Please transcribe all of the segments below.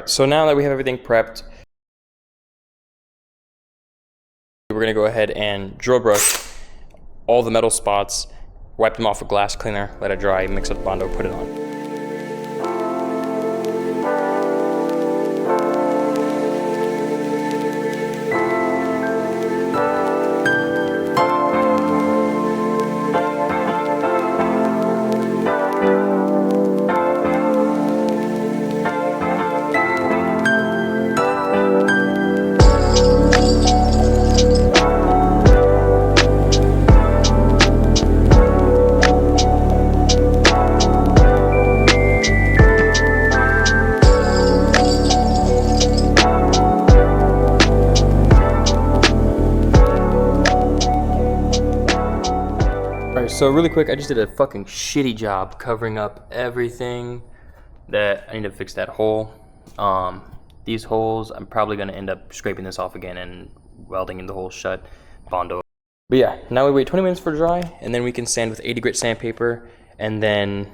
right, so now that we have everything prepped, we're gonna go ahead and drill brush all the metal spots, wipe them off with glass cleaner, let it dry, mix up the Bondo, put it on. So really quick, I just did a fucking shitty job covering up everything that I need to fix that hole. These holes, I'm probably gonna end up scraping this off again and welding the hole shut, Bondo. But yeah, now we wait 20 minutes for dry, and then we can sand with 80 grit sandpaper, and then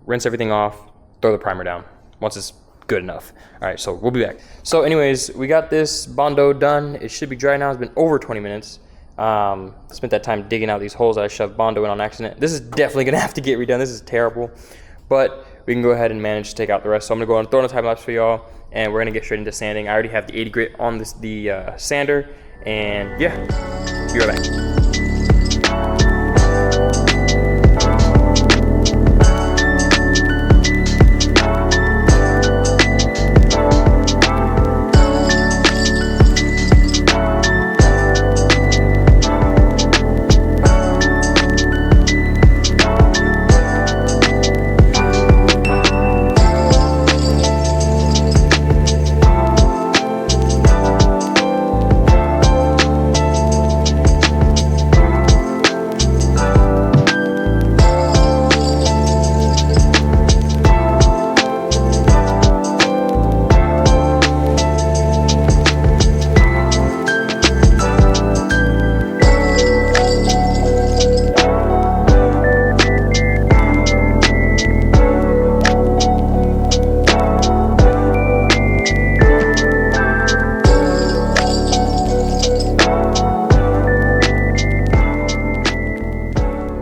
rinse everything off, throw the primer down once it's good enough. All right, so we'll be back. So anyways, we got this Bondo done. It should be dry now. It's been over 20 minutes. Spent that time digging out these holes that I shoved Bondo in on accident. This is definitely gonna have to get redone. This is terrible, but we can go ahead and manage to take out the rest. So I'm gonna go and throw in a time lapse for y'all, and we're gonna get straight into sanding. I already have the 80 grit on the sander, and yeah, be right back.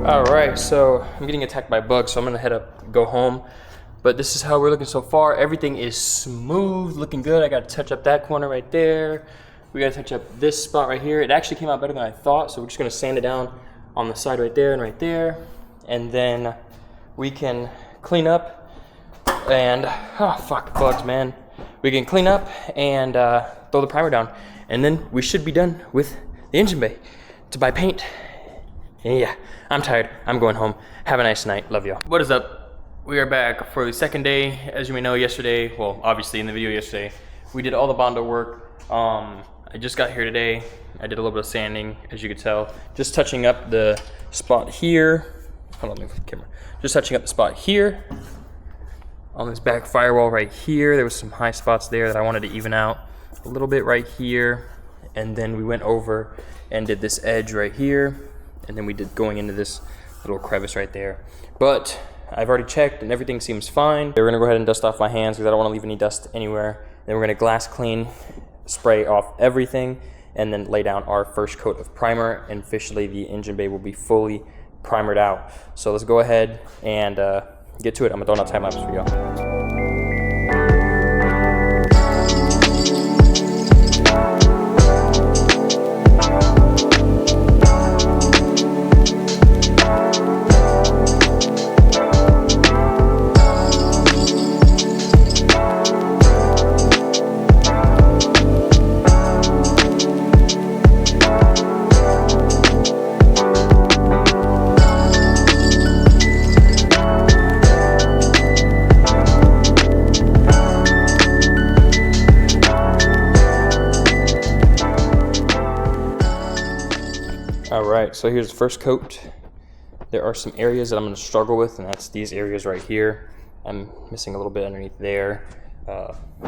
Alright, so I'm getting attacked by bugs, so I'm gonna head up, go home. But this is how we're looking so far. Everything is smooth, looking good. I gotta touch up that corner right there. We gotta touch up this spot right here. It actually came out better than I thought, so we're just gonna sand it down on the side right there and right there. And then we can clean up and, oh fuck, bugs, man. We can clean up and throw the primer down. And then we should be done with the engine bay to buy paint. And yeah, I'm tired. I'm going home. Have a nice night. Love y'all. What is up? We are back for the second day. As you may know, yesterday, well, obviously in the video yesterday, we did all the Bondo work. I just got here today. I did a little bit of sanding, as you could tell. Just touching up the spot here. Hold on, let me flip the camera. Just touching up the spot here. On this back firewall right here, there was some high spots there that I wanted to even out. A little bit right here. And then we went over and did this edge right here. And then we did going into this little crevice right there. But I've already checked and everything seems fine. We're gonna go ahead and dust off my hands because I don't wanna leave any dust anywhere. Then we're gonna glass clean, spray off everything, and then lay down our first coat of primer, and officially the engine bay will be fully primered out. So let's go ahead and get to it. I'm gonna throw in a time lapse for y'all. Alright, so here's the first coat. There are some areas that I'm going to struggle with, and that's these areas right here. I'm missing a little bit underneath there.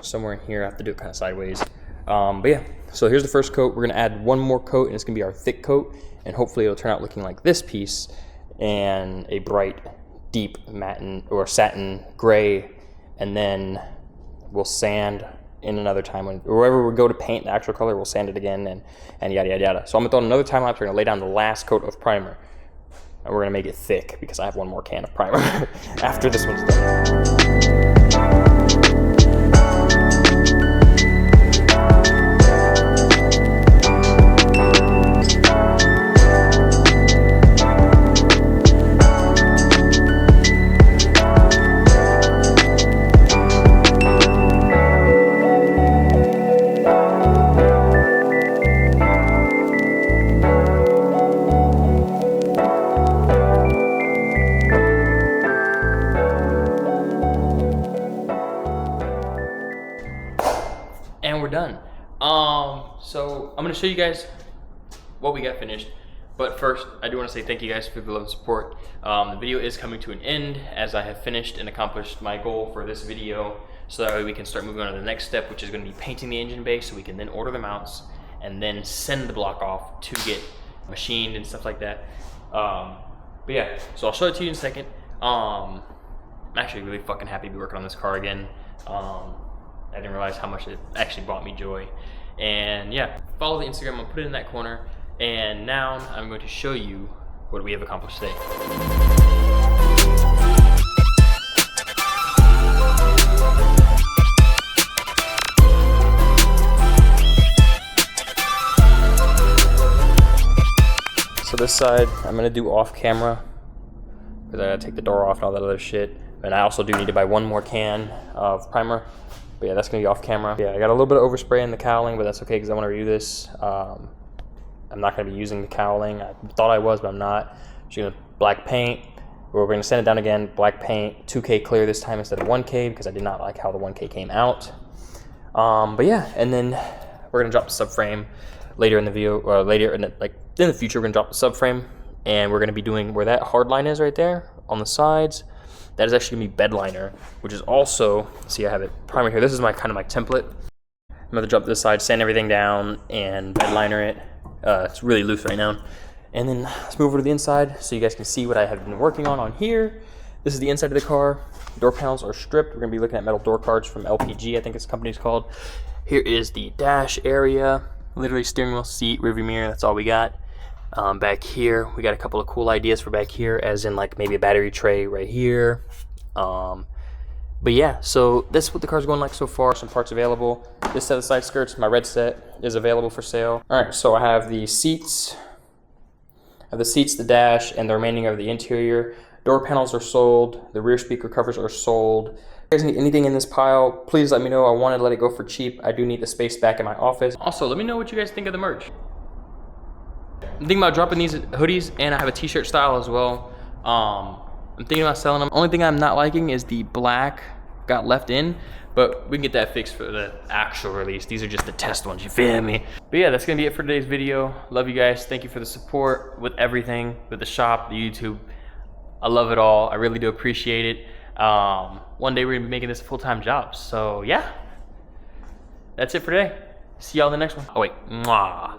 Somewhere in here, I have to do it kind of sideways. But yeah, so here's the first coat. We're going to add one more coat, and it's going to be our thick coat, and hopefully it'll turn out looking like this piece, and a bright, deep matte or satin gray, and then we'll sand in another time. Wherever we go to paint the actual color, we'll sand it again and yada, yada, yada. So I'm gonna throw in another time lapse. We're gonna lay down the last coat of primer. And we're gonna make it thick because I have one more can of primer after this one's done. And we're done. So I'm gonna show you guys what we got finished. But first, I do want to say thank you guys for the love and support. The video is coming to an end as I have finished and accomplished my goal for this video. So that way we can start moving on to the next step, which is going to be painting the engine bay so we can then order the mounts and then send the block off to get machined and stuff like that. But yeah, so I'll show it to you in a second. I'm actually really fucking happy to be working on this car again. I didn't realize how much it actually brought me joy. And yeah, follow the Instagram, I'll put it in that corner. And now I'm going to show you what we have accomplished today. So this side, I'm gonna do off camera because I gotta take the door off and all that other shit. And I also do need to buy one more can of primer. But yeah, that's gonna be off camera. Yeah, I got a little bit of overspray in the cowling, but that's okay because I wanna review this. I'm not gonna be using the cowling. I thought I was, but I'm not. Just gonna black paint. We're gonna sand it down again, black paint, 2K clear this time instead of 1K because I did not like how the 1K came out. But yeah, and then we're gonna drop the subframe later in the video, or later in the future, we're gonna drop the subframe and we're gonna be doing where that hard line is right there on the sides. That is actually gonna be bed liner, which is also, see I have it primer here. This is my kind of my template. I'm gonna drop this side, sand everything down and bed liner it. It's really loose right now. And then let's move over to the inside so you guys can see what I have been working on here. This is the inside of the car. Door panels are stripped. We're gonna be looking at metal door cards from LPG, I think this company's called. Here is the dash area. Literally steering wheel, seat, rearview mirror, that's all we got. Back here, we got a couple of cool ideas for back here, as in like maybe a battery tray right here. But yeah, so this is what the car's going like so far. Some parts available. This set of side skirts, my red set, is available for sale. All right, so I have the seats, the dash, and the remaining of the interior. Door panels are sold. The rear speaker covers are sold. If you guys need anything in this pile, please let me know. I want to let it go for cheap. I do need the space back in my office. Also, let me know what you guys think of the merch. I'm thinking about dropping these hoodies, and I have a t-shirt style as well. I'm thinking about selling them. Only thing I'm not liking is the black got left in, but we can get that fixed for the actual release. These are just the test ones, you feel me? But yeah, that's gonna be it for today's video. Love you guys. Thank you for the support with everything, with the shop, the YouTube. I love it all. I really do appreciate it. One day we're gonna be making this a full-time job. So yeah, that's it for today. See y'all in the next one. Oh wait, mwah.